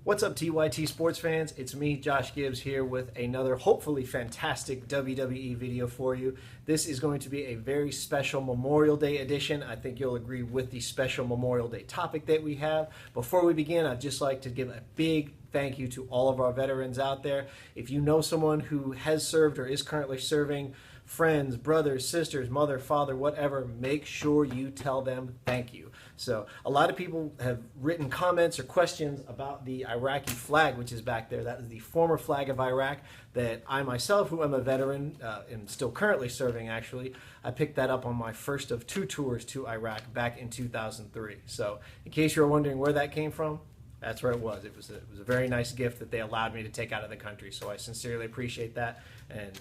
What's up, TYT sports fans? It's me, Josh Gibbs, here with another hopefully fantastic WWE video for you. This is going to be a very special Memorial Day edition. I think you'll agree with the special Memorial Day topic that we have. Before we begin, I'd just like to give a big thank you to all of our veterans out there. If you know someone who has served or is currently serving, friends, brothers, sisters, mother, father, whatever, make sure you tell them thank you. So a lot of people have written comments or questions about the Iraqi flag, which is back there. That is the former flag of Iraq that I myself, who am a veteran, am still currently serving actually. I picked that up on my first of 2 tours to Iraq back in 2003. So in case you're wondering where that came from, that's where it was. It was a very nice gift that they allowed me to take out of the country. So I sincerely appreciate that. And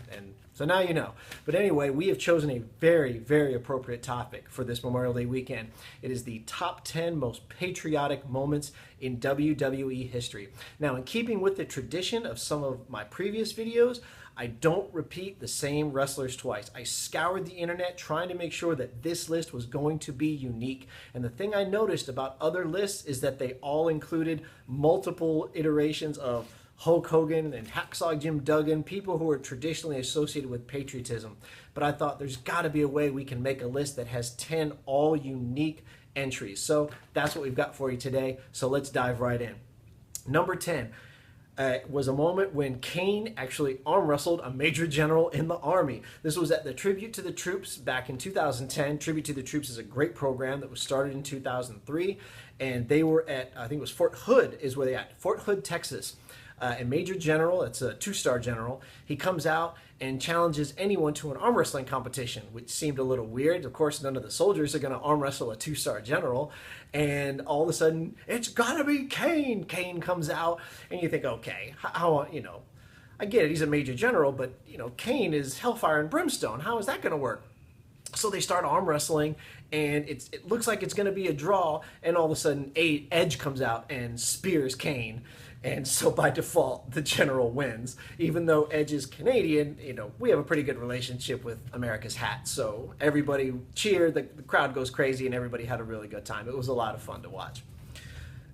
so now you know. But anyway, we have chosen a very, very appropriate topic for this Memorial Day weekend. It is the top 10 most patriotic moments in WWE history. Now, in keeping with the tradition of some of my previous videos, I don't repeat the same wrestlers twice. I scoured the internet trying to make sure that this list was going to be unique. And the thing I noticed about other lists is that they all included multiple iterations of Hulk Hogan and Hacksaw Jim Duggan, people who are traditionally associated with patriotism. But I thought there's got to be a way we can make a list that has 10 all unique entries. So that's what we've got for you today. So let's dive right in. Number 10. Was a moment when Kane actually arm wrestled a major general in the Army. This was at the Tribute to the Troops back in 2010. Tribute to the Troops is a great program that was started in 2003, and they were at, I think it was Fort Hood is where they at, Fort Hood, Texas. A major general, it's a 2-star general, he comes out and challenges anyone to an arm wrestling competition, which seemed a little weird. Of course, none of the soldiers are going to arm wrestle a 2-star general. And all of a sudden, it's got to be Kane. Kane comes out, and you think, okay, how, I get it, he's a major general, but, Kane is hellfire and brimstone. How is that going to work? So they start arm wrestling, and it looks like it's going to be a draw, and all of a sudden, Edge comes out and spears Kane. And so by default, the general wins. Even though Edge is Canadian, we have a pretty good relationship with America's hat. So everybody cheered, the crowd goes crazy, and everybody had a really good time. It was a lot of fun to watch.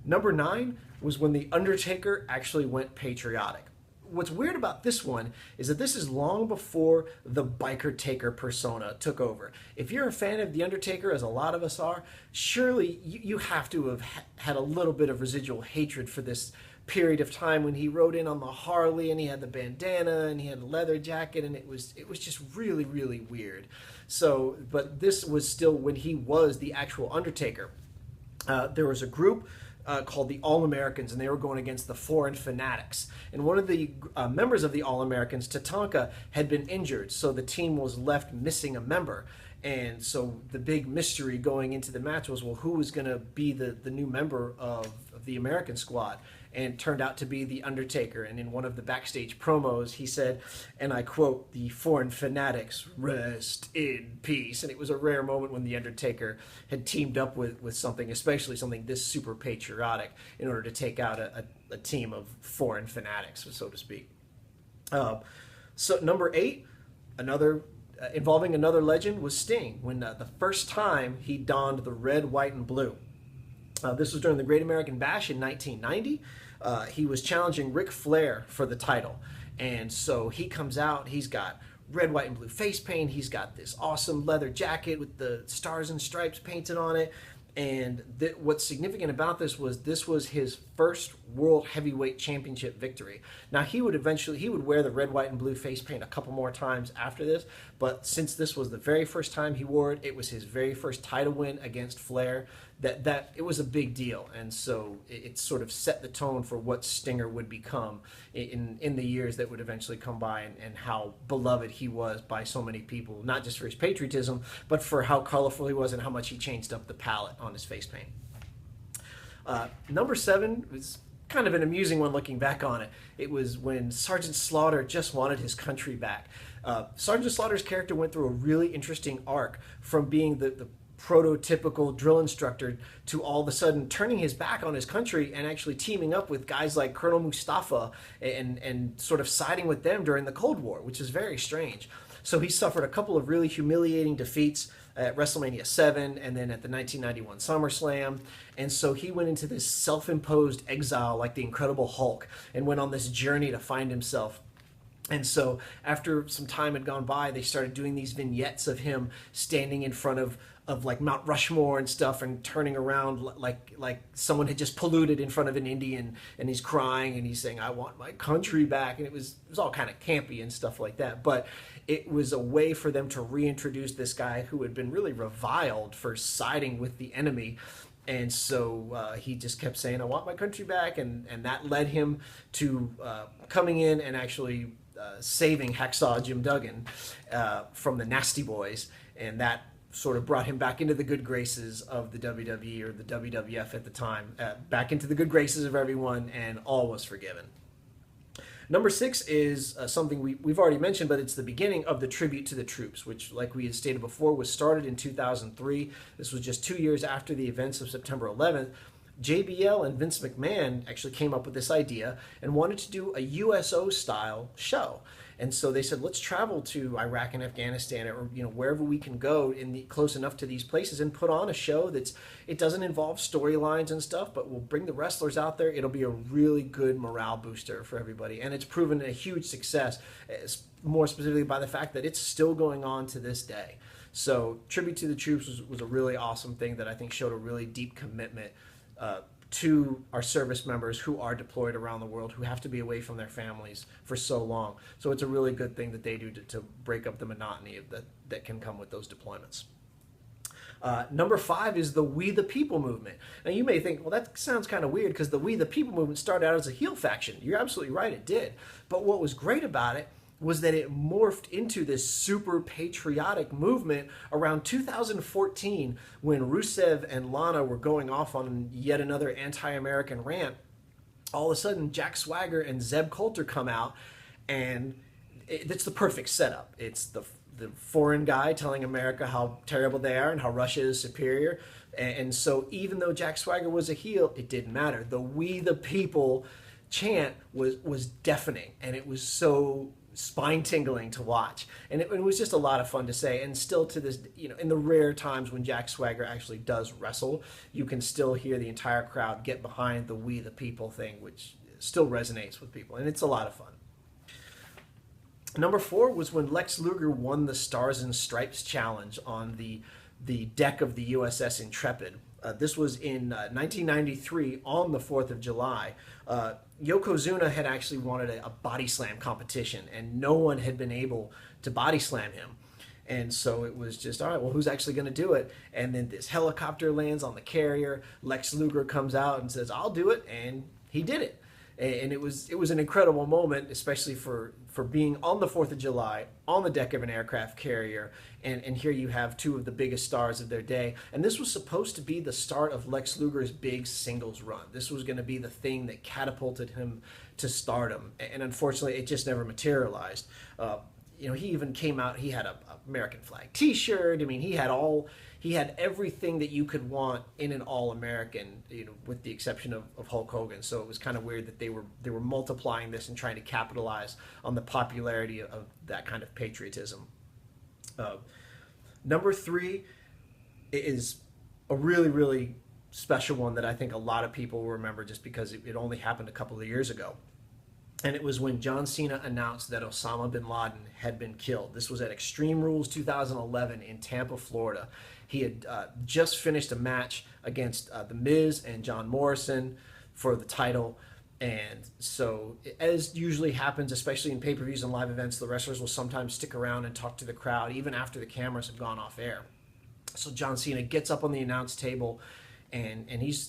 Number 9 was when The Undertaker actually went patriotic. What's weird about this one is that this is long before the biker taker persona took over. If you're a fan of The Undertaker, as a lot of us are, surely you have to have had a little bit of residual hatred for this period of time when he rode in on the Harley and he had the bandana and he had a leather jacket, and it was just really, really weird. So, but this was still when he was the actual Undertaker. There was a group called the All-Americans, and they were going against the Foreign Fanatics. And one of the members of the All-Americans, Tatanka, had been injured, so the team was left missing a member. And so the big mystery going into the match was, well, who was going to be the new member of the American squad? And it turned out to be The Undertaker. And in one of the backstage promos, he said, and I quote, "The Foreign Fanatics, rest in peace." And it was a rare moment when The Undertaker had teamed up with something, especially something this super patriotic, in order to take out a team of foreign fanatics, so to speak. So number 8, involving another legend, was Sting, when the first time he donned the red, white, and blue. This was during the Great American Bash in 1990. He was challenging Ric Flair for the title. And so he comes out, he's got red, white, and blue face paint. He's got this awesome leather jacket with the stars and stripes painted on it. And what's significant about this was his first World Heavyweight Championship victory. Now, he would wear the red, white, and blue face paint a couple more times after this, but since this was the very first time he wore it, it was his very first title win against Flair, that it was a big deal. And so it sort of set the tone for what Stinger would become in the years that would eventually come by, and how beloved he was by so many people, not just for his patriotism, but for how colorful he was and how much he changed up the palette on his face paint. Number 7 was kind of an amusing one looking back on it. It was when Sergeant Slaughter just wanted his country back. Sergeant Slaughter's character went through a really interesting arc from being the prototypical drill instructor to all of a sudden turning his back on his country and actually teaming up with guys like Colonel Mustafa and sort of siding with them during the Cold War, which is very strange. So he suffered a couple of really humiliating defeats at WrestleMania 7 and then at the 1991 SummerSlam. And so he went into this self-imposed exile like the Incredible Hulk and went on this journey to find himself. And so after some time had gone by, they started doing these vignettes of him standing in front of like Mount Rushmore and stuff and turning around like someone had just polluted in front of an Indian, and he's crying and he's saying, "I want my country back." And it was all kind of campy and stuff like that. But it was a way for them to reintroduce this guy who had been really reviled for siding with the enemy. And so he just kept saying, "I want my country back." And that led him to coming in and actually saving Hacksaw Jim Duggan from the Nasty Boys. And that sort of brought him back into the good graces of the WWE, or the WWF at the time, back into the good graces of everyone, and all was forgiven. Number 6 is something we've already mentioned, but it's the beginning of the Tribute to the Troops, which, like we had stated before, was started in 2003. This was just 2 years after the events of September 11th. JBL and Vince McMahon actually came up with this idea and wanted to do a USO-style show. And so they said, let's travel to Iraq and Afghanistan, or wherever we can go close enough to these places, and put on a show it doesn't involve storylines and stuff, but we'll bring the wrestlers out there. It'll be a really good morale booster for everybody, and it's proven a huge success, more specifically by the fact that it's still going on to this day. So Tribute to the Troops was a really awesome thing that I think showed a really deep commitment to our service members who are deployed around the world, who have to be away from their families for so long. So it's a really good thing that they do to break up the monotony that can come with those deployments. Number 5 is the We the People movement. Now you may think, well, that sounds kind of weird because the We the People movement started out as a heel faction. You're absolutely right, it did. But what was great about it was that it morphed into this super patriotic movement around 2014, when Rusev and Lana were going off on yet another anti-American rant. All of a sudden, Jack Swagger and Zeb Coulter come out, and it's the perfect setup. It's the foreign guy telling America how terrible they are and how Russia is superior. And so even though Jack Swagger was a heel, it didn't matter. The We the People chant was deafening, and it was so spine-tingling to watch, and it was just a lot of fun to say. And still to this, in the rare times when Jack Swagger actually does wrestle, you can still hear the entire crowd get behind the We the People thing, which still resonates with people, and it's a lot of fun. Number 4 was when Lex Luger won the Stars and Stripes challenge on the deck of the USS Intrepid. This was in 1993 on the 4th of July. Yokozuna had actually wanted a body slam competition, and no one had been able to body slam him. And so it was just, all right, well, who's actually going to do it? And then this helicopter lands on the carrier. Lex Luger comes out and says, I'll do it. And he did it. And it was an incredible moment, especially for being on the 4th of July, on the deck of an aircraft carrier, and here you have two of the biggest stars of their day. And this was supposed to be the start of Lex Luger's big singles run. This was going to be the thing that catapulted him to stardom, and unfortunately, it just never materialized. He even came out, he had a American flag t-shirt. I mean, he had everything that you could want in an all-American, with the exception of Hulk Hogan. So it was kind of weird that they were multiplying this and trying to capitalize on the popularity of that kind of patriotism. Number 3 is a really, really special one that I think a lot of people will remember, just because it only happened a couple of years ago. And it was when John Cena announced that Osama Bin Laden had been killed. This was at Extreme Rules 2011 in Tampa, Florida. He had just finished a match against The Miz and John Morrison for the title. And so, as usually happens, especially in pay-per-views and live events, the wrestlers will sometimes stick around and talk to the crowd, even after the cameras have gone off air. So John Cena gets up on the announce table, and he's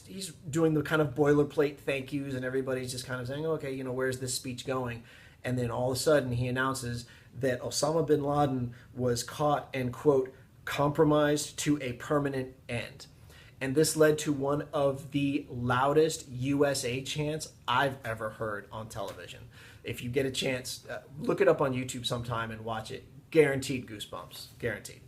doing the kind of boilerplate thank yous, and everybody's just kind of saying, okay, where's this speech going? And then all of a sudden he announces that Osama bin Laden was caught and, quote, compromised to a permanent end. And this led to one of the loudest USA chants I've ever heard on television. If you get a chance, look it up on YouTube sometime and watch it. Guaranteed goosebumps. Guaranteed.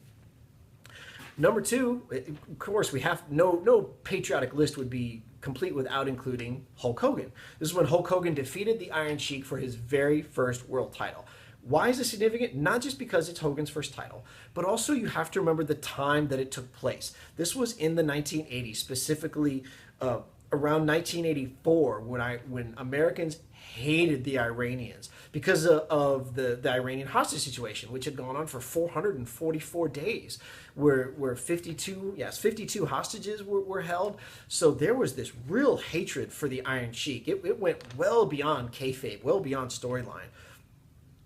Number 2, of course, we have no patriotic list would be complete without including Hulk Hogan. This is when Hulk Hogan defeated the Iron Sheik for his very first world title. Why is this significant? Not just because it's Hogan's first title, but also you have to remember the time that it took place. This was in the 1980s, specifically around 1984, when Americans hated the Iranians because of the Iranian hostage situation, which had gone on for 444 days, where 52 hostages were held. So there was this real hatred for the Iron Sheik. It went well beyond kayfabe, well beyond storyline.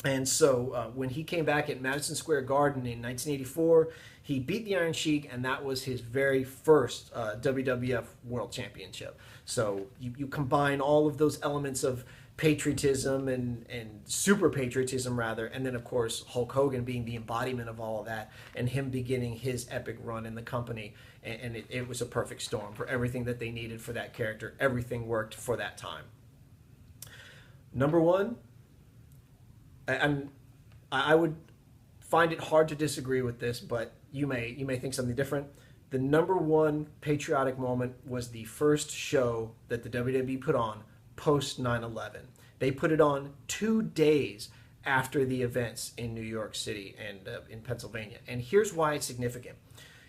And so when he came back at Madison Square Garden in 1984, he beat the Iron Sheik, and that was his very first WWF World Championship. So you combine all of those elements of patriotism and super patriotism, rather, and then, of course, Hulk Hogan being the embodiment of all of that, and him beginning his epic run in the company. And it was a perfect storm for everything that they needed for that character. Everything worked for that time. Number one, I would find it hard to disagree with this, but you may think something different. The number one patriotic moment was the first show that the WWE put on post 9/11. They put it on 2 days after the events in New York City and in Pennsylvania. And here's why it's significant.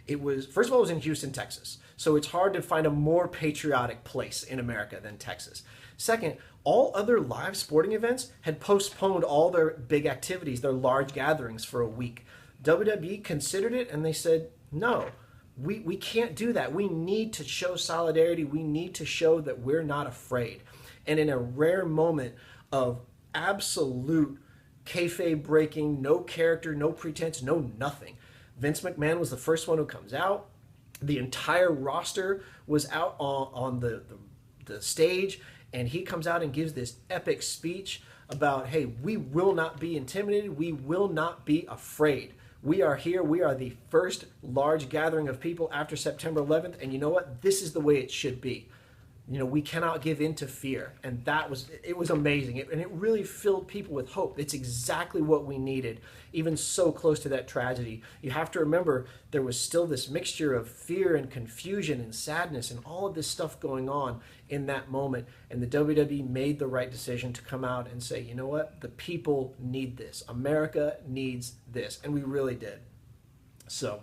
It was, first of all, it was in Houston, Texas. So it's hard to find a more patriotic place in America than Texas. Second, all other live sporting events had postponed all their big activities, their large gatherings, for a week. WWE considered it, and they said, no, we can't do that. We need to show solidarity. We need to show that we're not afraid. And in a rare moment of absolute kayfabe breaking, no character, no pretense, no nothing, Vince McMahon was the first one who comes out. The entire roster was out on the stage, and he comes out and gives this epic speech about, hey, we will not be intimidated. We will not be afraid. We are here. We are the first large gathering of people after September 11th. And you know what? This is the way it should be. You know, we cannot give in to fear. And it was amazing. And it really filled people with hope. It's exactly what we needed, even so close to that tragedy. You have to remember there was still this mixture of fear and confusion and sadness and all of this stuff going on in that moment. And the WWE made the right decision to come out and say, you know what? The people need this. America needs this. And we really did. So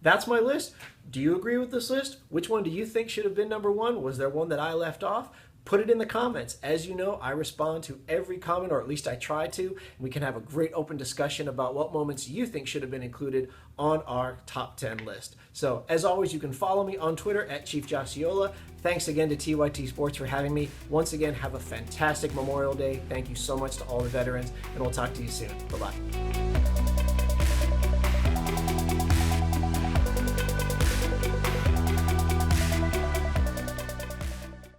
that's my list. Do you agree with this list? Which one do you think should have been number one? Was there one that I left off? Put it in the comments. As you know, I respond to every comment, or at least I try to. We can have a great open discussion about what moments you think should have been included on our top 10 list. So, as always, you can follow me on Twitter at Chief Josiola. Thanks again to TYT Sports for having me. Once again, have a fantastic Memorial Day. Thank you so much to all the veterans, and we'll talk to you soon. Bye-bye.